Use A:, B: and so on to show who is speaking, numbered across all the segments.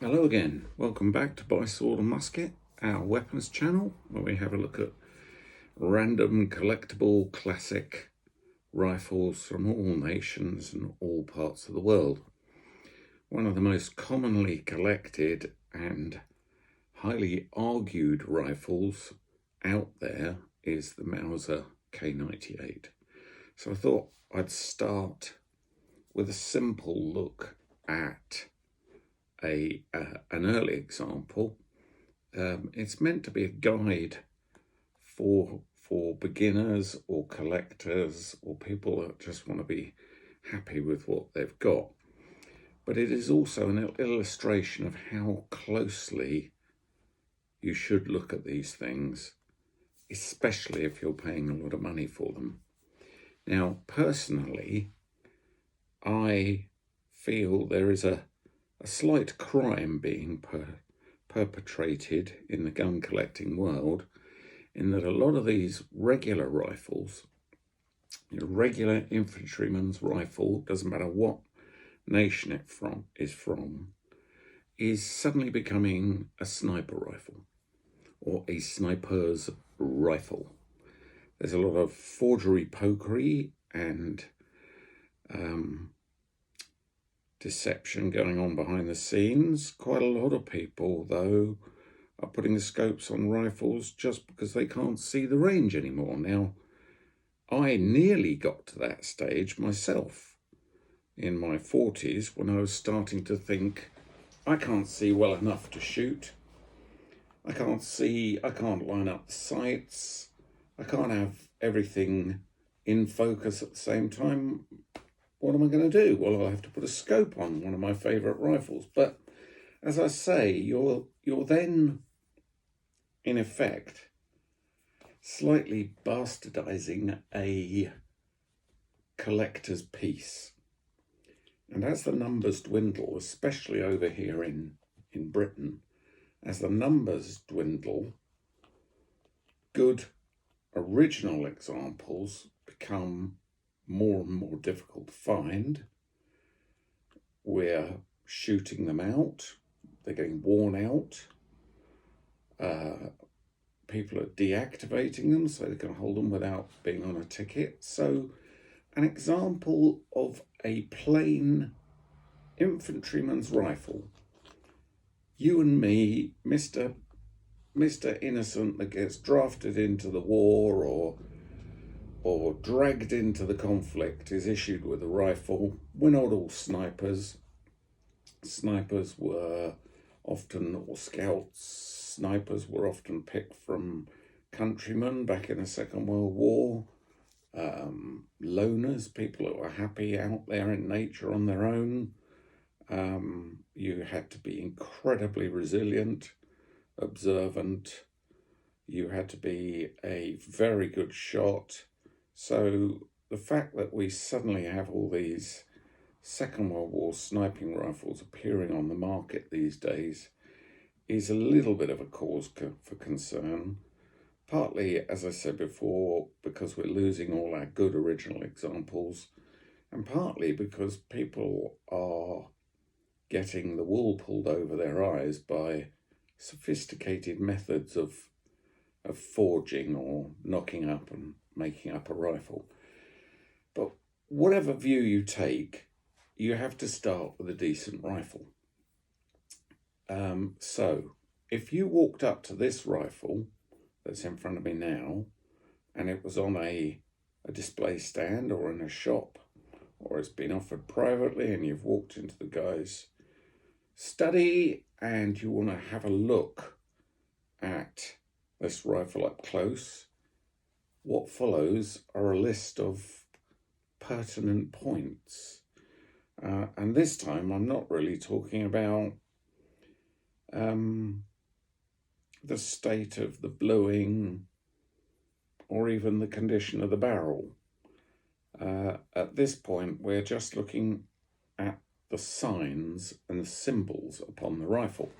A: Hello again, welcome back to By Sword and Musket, our weapons channel, where we have a look at random collectible classic rifles from all nations and all parts of the world. One of the most commonly collected and highly argued rifles out there is the Mauser K98. So I thought I'd start with a simple look at an early example. It's meant to be a guide for beginners or collectors or people that just want to be happy with what they've got. But it is also an illustration of how closely you should look at these things, especially if you're paying a lot of money for them. Now, personally, I feel there is a slight crime being perpetrated in the gun collecting world, in that a lot of these regular rifles, regular infantryman's rifle, doesn't matter what nation it is suddenly becoming a sniper rifle or a sniper's rifle. There's a lot of forgery, pokery, and deception going on behind the scenes. Quite a lot of people, though, are putting the scopes on rifles just because they can't see the range anymore. Now, I nearly got to that stage myself in my 40s when I was starting to think, I can't see well enough to shoot. I can't line up the sights. I can't have everything in focus at the same time. What am I going to do? Well, I'll have to put a scope on one of my favourite rifles. But as I say, you're then, in effect, slightly bastardizing a collector's piece. And as the numbers dwindle, especially over here in Britain, as the numbers dwindle, good original examples become more and more difficult to find. We're shooting them out. They're getting worn out. People are deactivating them so they can hold them without being on a ticket. So an example of a plain infantryman's rifle, you and me, Mr. Innocent that gets drafted into the war or dragged into the conflict, is issued with a rifle. We're not all snipers. Snipers were often, or scouts, snipers were often picked from countrymen back in the Second World War. Loners, people that were happy out there in nature on their own. You had to be incredibly resilient, observant. You had to be a very good shot. So the fact that we suddenly have all these Second World War sniping rifles appearing on the market these days is a little bit of a cause for concern. Partly, as I said before, because we're losing all our good original examples, and partly because people are getting the wool pulled over their eyes by sophisticated methods of forging or knocking up and making up a rifle. But whatever view you take, you have to start with a decent rifle. So if you walked up to this rifle that's in front of me now, and it was on a display stand or in a shop, or it's been offered privately, and you've walked into the guy's study and you want to have a look at this rifle up close, what follows are a list of pertinent points. And this time I'm not really talking about the state of the bluing or even the condition of the barrel. At this point, we're just looking at the signs and the symbols upon the rifle.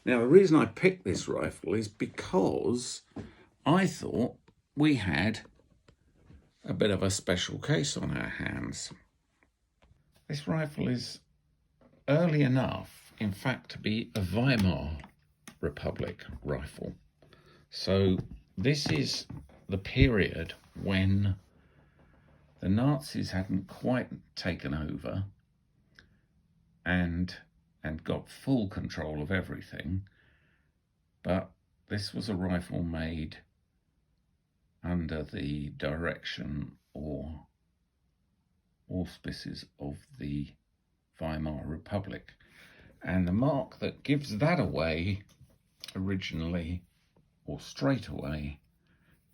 A: Now, the reason I picked this rifle is because I thought we had a bit of a special case on our hands. This rifle is early enough in fact to be a Weimar Republic rifle. So this is the period when the Nazis hadn't quite taken over and got full control of everything, but this was a rifle made under the direction or auspices of the Weimar Republic. And the mark that gives that away originally or straight away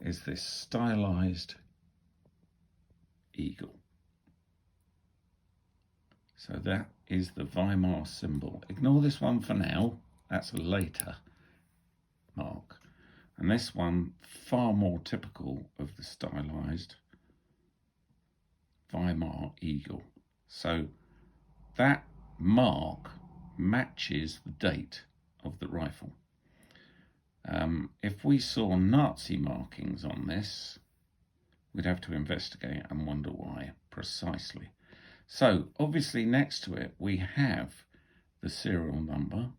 A: is this stylized eagle. So that is the Weimar symbol. Ignore this one for now, that's a later mark. And this one, far more typical of the stylized Weimar eagle. So that mark matches the date of the rifle. If we saw Nazi markings on this, we'd have to investigate and wonder why precisely. So obviously next to it we have the serial number,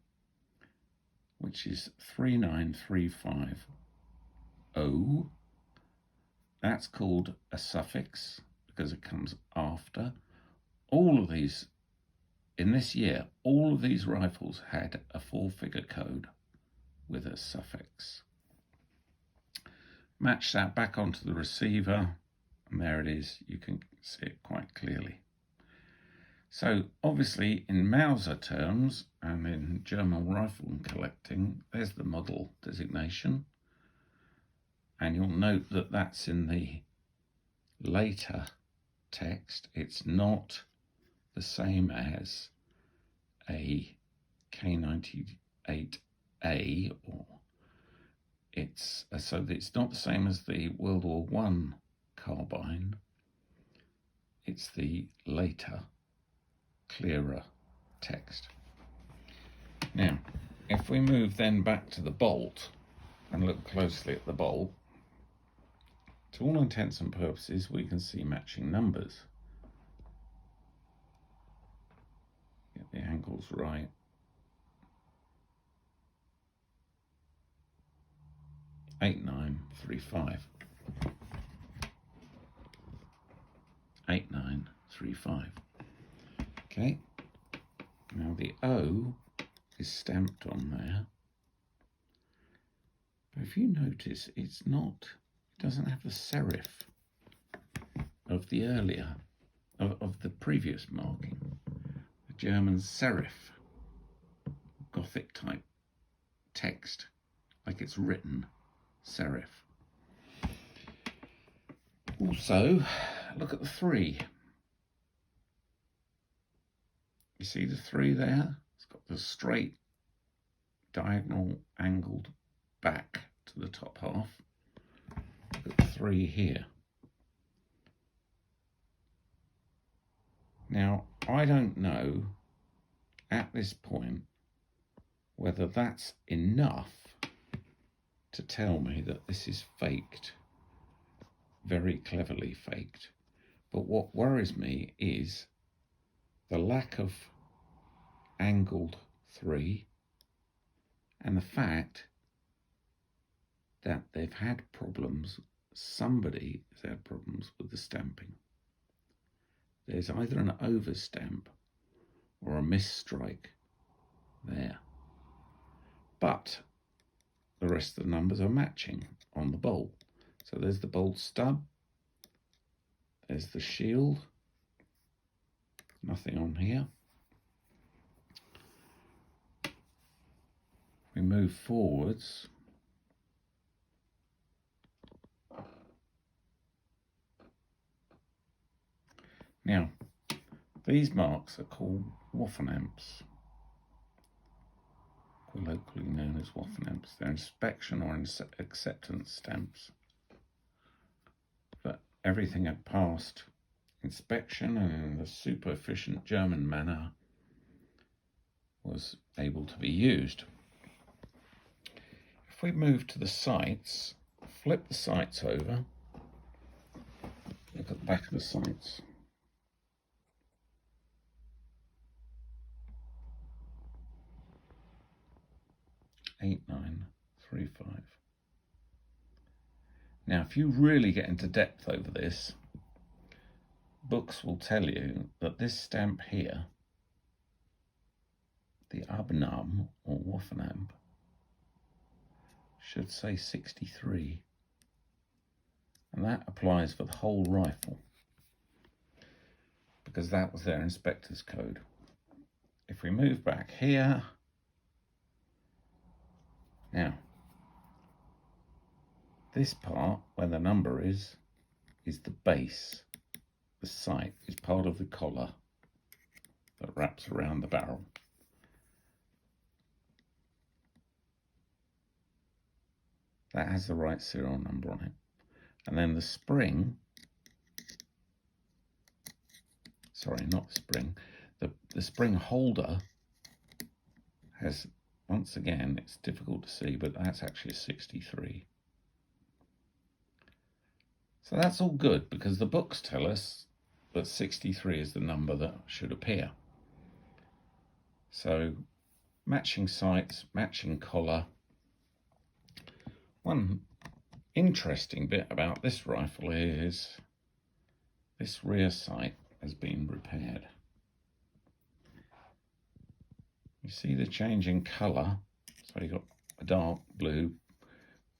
A: which is 39350. That's called a suffix because it comes after. All of these, in this year, all of these rifles had a 4-figure code with a suffix. Match that back onto the receiver, and there it is. You can see it quite clearly. So obviously in Mauser terms and in German rifle collecting, there's the model designation. And you'll note that that's in the later text. It's not the same as a K98A, or so it's not the same as the World War I carbine. It's the later, clearer text. Now, if we move then back to the bolt and look closely at the bolt, to all intents and purposes, we can see matching numbers. Get the angles right. Eight, 9, 3, 5. 8, 9, 3, 5. Okay. Now the O is stamped on there. But if you notice, it doesn't have the serif of the earlier, of the previous marking. The German serif, Gothic type text, like it's written serif. Also, look at the 3. You see the 3 there? It's got the straight, diagonal, angled back to the top half. Look at the 3 here. Now, I don't know at this point whether that's enough to tell me that this is faked, very cleverly faked. But what worries me is the lack of angled 3 and the fact that they've had problems, somebody has had problems with the stamping. There's either an overstamp or a misstrike there. But the rest of the numbers are matching on the bolt. So there's the bolt stub, there's the shield, nothing on here. We move forwards. Now, these marks are called Waffenamps, colloquially known as Waffenamps. They're inspection or acceptance stamps. But everything had passed inspection and in the super efficient German manner was able to be used. If we move to the sights, flip the sights over, look at the back of the sights. 8935. Now, if you really get into depth over this, books will tell you that this stamp here, the Abnam or Waffenamp, should say 63. And that applies for the whole rifle, because that was their inspector's code. If we move back here, now, this part where the number is the base. The sight is part of the collar that wraps around the barrel. That has the right serial number on it. And then the spring, sorry, not the spring, the spring holder has, once again, it's difficult to see, but that's actually a 63. So that's all good, because the books tell us that 63 is the number that should appear. So matching sights, matching collar. One interesting bit about this rifle is this rear sight has been repaired. You see the change in colour. So you've got a dark blue,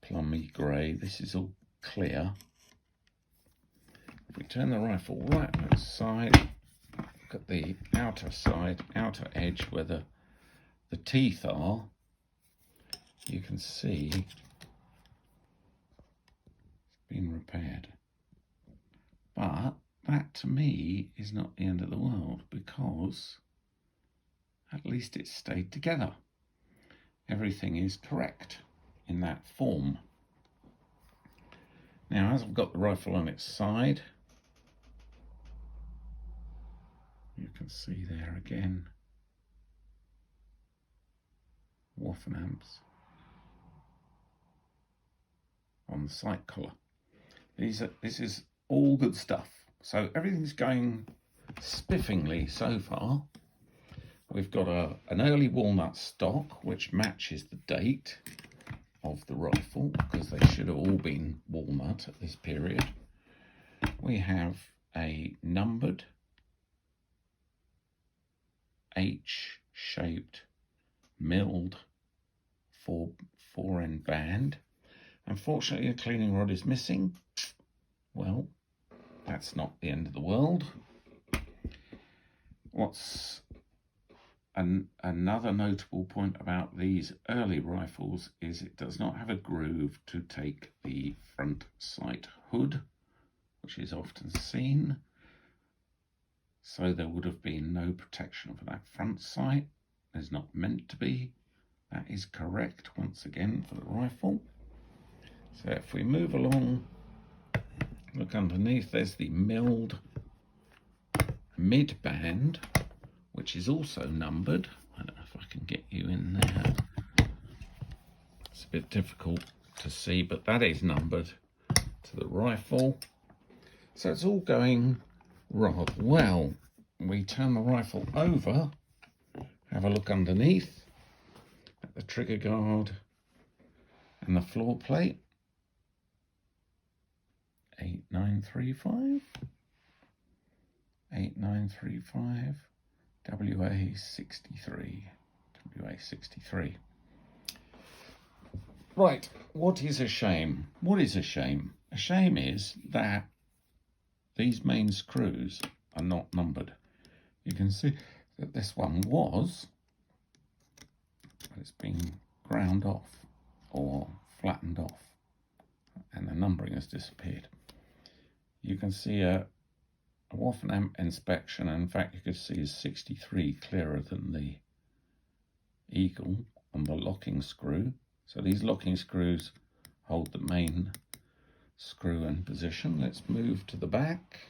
A: plummy grey. This is all clear. If we turn the rifle right on its side, look at the outer side, outer edge where the teeth are, you can see it's been repaired. But that to me is not the end of the world, because at least it's stayed together. Everything is correct in that form. Now, as I've got the rifle on its side, you can see there again, Waffenamps on the sight collar. This is all good stuff. So everything's going spiffingly so far. We've got an early walnut stock, which matches the date of the rifle, because they should have all been walnut at this period. We have a numbered H-shaped milled four-end band. Unfortunately, a cleaning rod is missing. Well, that's not the end of the world. What's another notable point about these early rifles is it does not have a groove to take the front sight hood, which is often seen. So there would have been no protection for that front sight. There's not meant to be. That is correct once again for the rifle. So if we move along, look underneath, there's the milled mid band, which is also numbered. I don't know if I can get you in there. It's a bit difficult to see, but that is numbered to the rifle. So it's all going rather well. We turn the rifle over, have a look underneath at the trigger guard and the floor plate. 8935, 8935, WA63, WA63. Right, what is a shame? What is a shame? A shame is that these main screws are not numbered. You can see that this one was, but it's been ground off or flattened off, and the numbering has disappeared. You can see a Waffenamp inspection, and in fact you could see a 63 clearer than the Eagle on the locking screw. So these locking screws hold the main screw in position. Let's move to the back,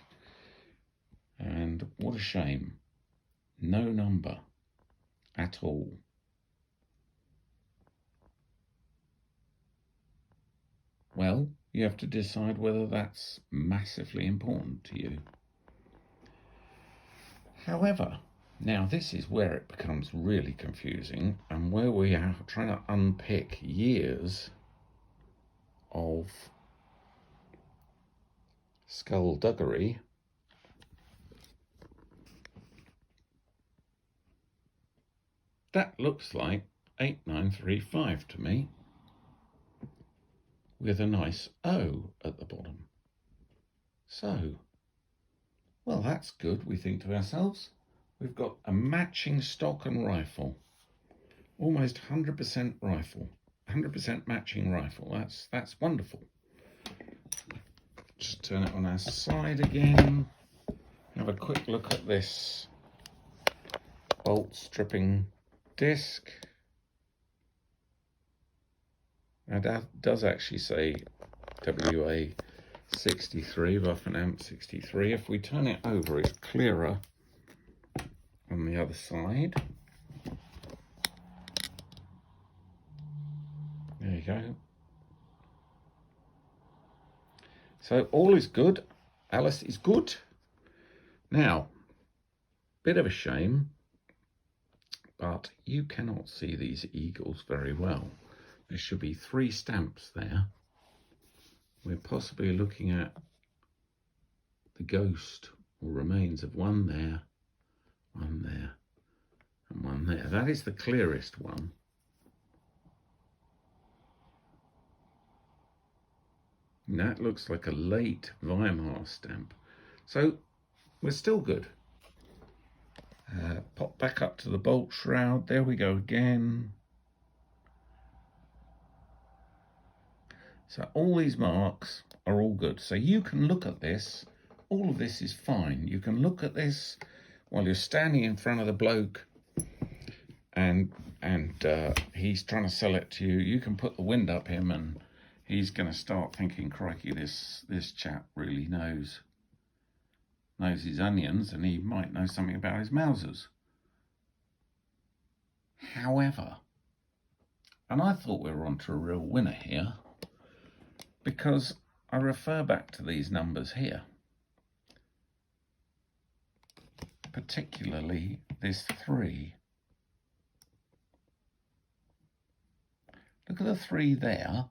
A: and what a shame, no number at all. Well, you have to decide whether that's massively important to you. However, Now this is where it becomes really confusing and where we are trying to unpick years of skullduggery. That looks like 8935 to me, with a nice O at the bottom. So, well, that's good, we think to ourselves. We've got a matching stock and rifle, almost 100% rifle, 100% matching rifle. That's wonderful. Just turn it on our side again. Have a quick look at this bolt stripping disc. Now that does actually say WA 63, Waffen-Amp 63. If we turn it over, it's clearer on the other side. There you go. So all is good. Alice is good. Now, bit of a shame, but you cannot see these eagles very well. There should be 3 stamps there. We're possibly looking at the ghost or remains of one there, and one there. That is the clearest one. And that looks like a late Weimar stamp. So we're still good. Pop back up to the bolt shroud. There we go again. So all these marks are all good. So you can look at this. All of this is fine. You can look at this while you're standing in front of the bloke and he's trying to sell it to you. You can put the wind up him and he's going to start thinking, crikey, this chap really knows his onions, and he might know something about his Mausers. However, and I thought we were onto a real winner here, because I refer back to these numbers here, particularly this 3. Look at the 3 there.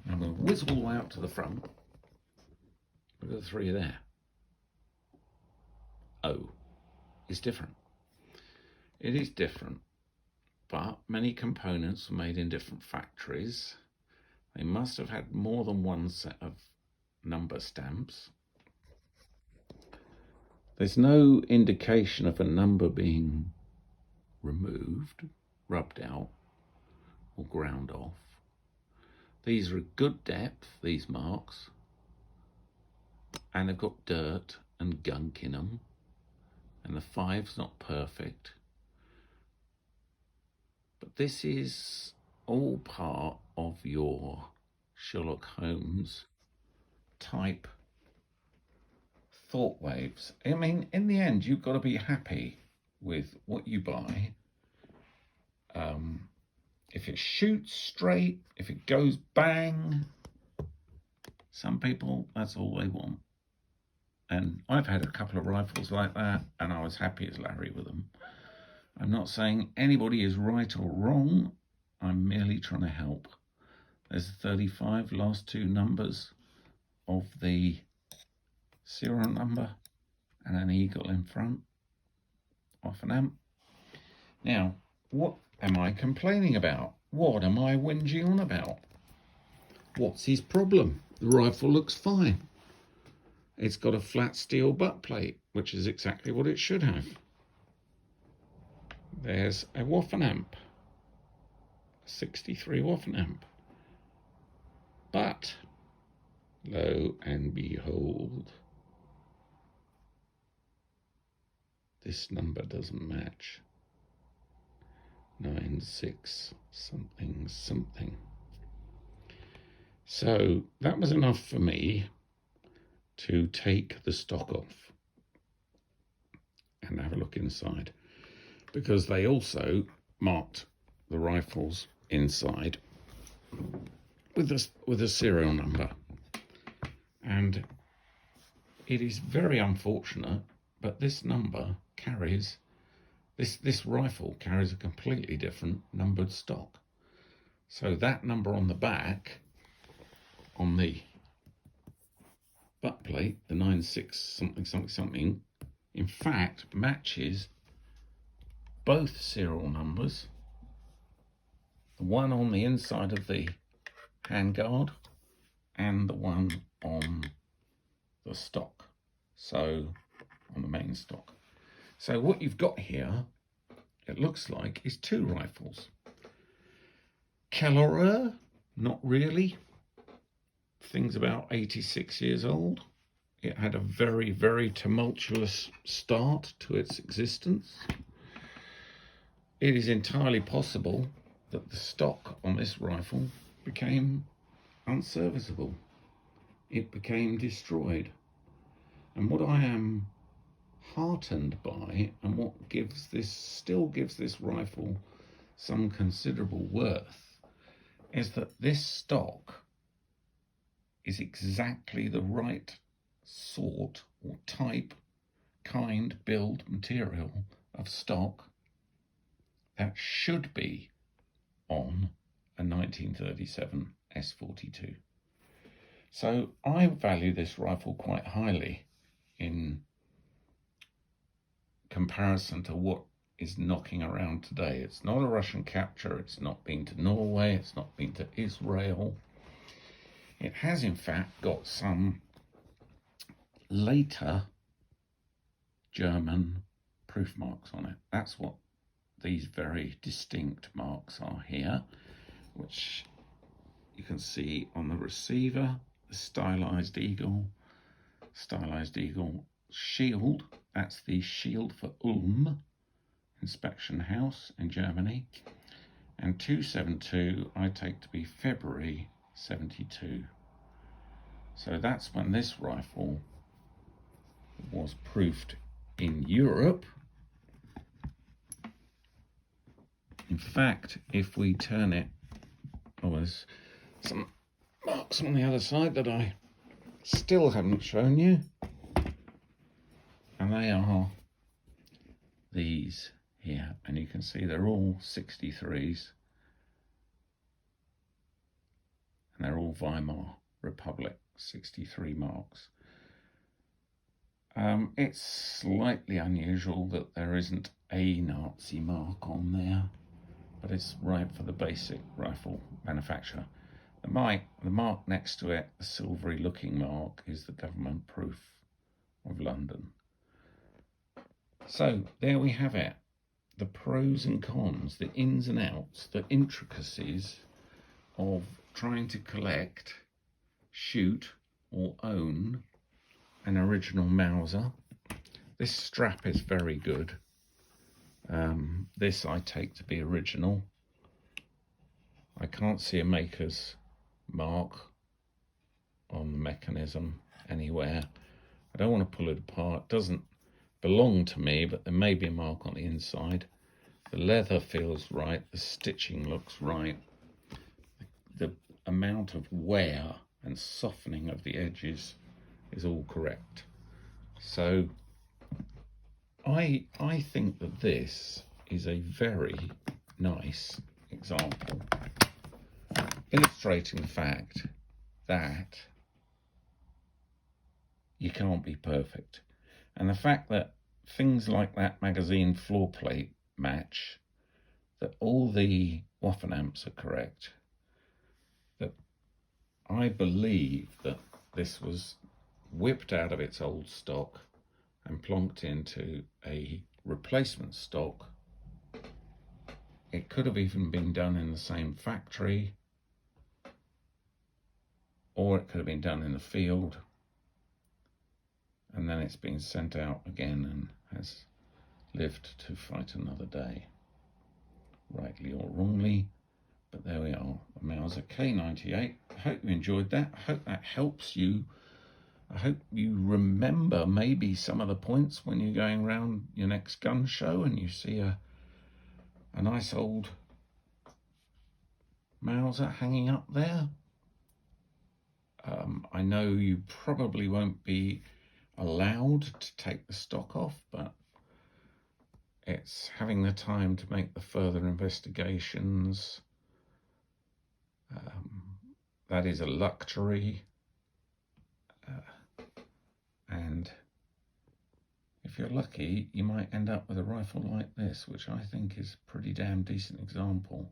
A: I'm going to whiz all the way out to the front. Look at the 3 there. O is different. It is different, but many components are made in different factories. They must have had more than one set of number stamps. There's no indication of a number being removed, rubbed out, or ground off. These are a good depth, these marks, and they've got dirt and gunk in them, and the 5's not perfect. But this is all part of your Sherlock Holmes type thought waves. I mean, in the end, you've got to be happy with what you buy. If it shoots straight, if it goes bang, some people, that's all they want. And I've had a couple of rifles like that, and I was happy as Larry with them. I'm not saying anybody is right or wrong. I'm merely trying to help. There's the 35, last 2 numbers of the serial number, and an eagle in front, Waffen-Amp. Now, what am I complaining about? What am I whinging on about? What's his problem? The rifle looks fine. It's got a flat steel butt plate, which is exactly what it should have. There's a Waffen-Amp, 63 Waffen-Amp. But, lo and behold, this number doesn't match. 96 something something. So that was enough for me to take the stock off and have a look inside, because they also marked the rifles inside with a serial number, and it is very unfortunate but this number carries, this rifle carries a completely different numbered stock. So that number on the back, on the butt plate, the 96 something something something, in fact matches both serial numbers, the one on the inside of the handguard and the one on the stock, so on the main stock. So what you've got here, it looks like, is two rifles. Caliber, not really. Thing's about 86 years old. It had a very, very tumultuous start to its existence. It is entirely possible that the stock on this rifle became unserviceable. It became destroyed. And what I am heartened by, and what still gives this rifle some considerable worth, is that this stock is exactly the right sort or type, kind, build, material of stock that should be on a 1937 S42. So I value this rifle quite highly in comparison to what is knocking around today. It's not a Russian capture, it's not been to Norway, it's not been to Israel. It has in fact got some later German proof marks on it. That's what these very distinct marks are here, which you can see on the receiver, the stylized eagle shield. That's the shield for Ulm inspection house in Germany. And 272 I take to be February 72. So that's when this rifle was proofed in Europe. In fact, if we turn it, there's some marks on the other side that I still haven't shown you. And they are these here. And you can see they're all 63s. And they're all Weimar Republic 63 marks. It's slightly unusual that there isn't a Nazi mark on there, but it's right for the basic rifle manufacturer. The mark next to it, the silvery looking mark, is the government proof of London. So there we have it. The pros and cons, the ins and outs, the intricacies of trying to collect, shoot or own an original Mauser. This strap is very good. This I take to be original. I can't see a maker's mark on the mechanism anywhere. I don't want to pull it apart. It doesn't belong to me, but there may be a mark on the inside. The leather feels right. The stitching looks right. The amount of wear and softening of the edges is all correct. So I think that this is a very nice example illustrating the fact that you can't be perfect. And the fact that things like that magazine floor plate match, that all the Waffen amps are correct, that I believe that this was whipped out of its old stock and plonked into a replacement stock. It could have even been done in the same factory, or it could have been done in the field, and then it's been sent out again and has lived to fight another day, rightly or wrongly. But there we are, a Mauser K98. I hope you enjoyed that. I hope that helps you. I hope you remember maybe some of the points when you're going around your next gun show and you see a nice old Mauser hanging up there. I know you probably won't be allowed to take the stock off, but it's having the time to make the further investigations. That is a luxury, and if you're lucky, you might end up with a rifle like this, which I think is a pretty damn decent example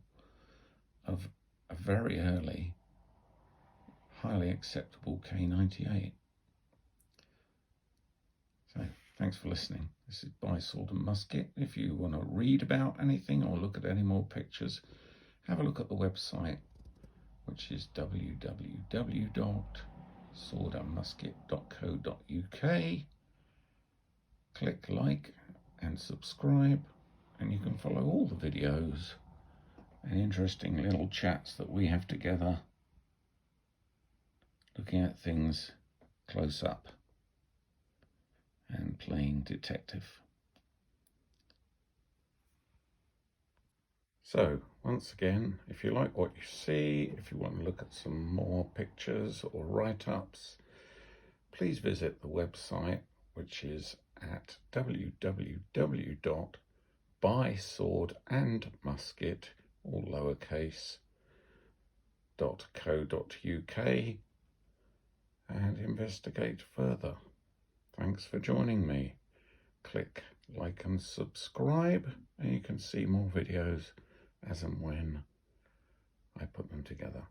A: of a very early, highly acceptable K98. So, thanks for listening. This is By Sword and Musket. If you want to read about anything or look at any more pictures, have a look at the website, which is www.swordandmusket.co.uk. Click like and subscribe, and you can follow all the videos and interesting little chats that we have together, looking at things close up and playing detective. So, once again, if you like what you see, if you want to look at some more pictures or write-ups, please visit the website, which is at www.byswordandmusket, all lowercase, .co.uk, and investigate further. Thanks for joining me. Click like and subscribe, and you can see more videos as and when I put them together.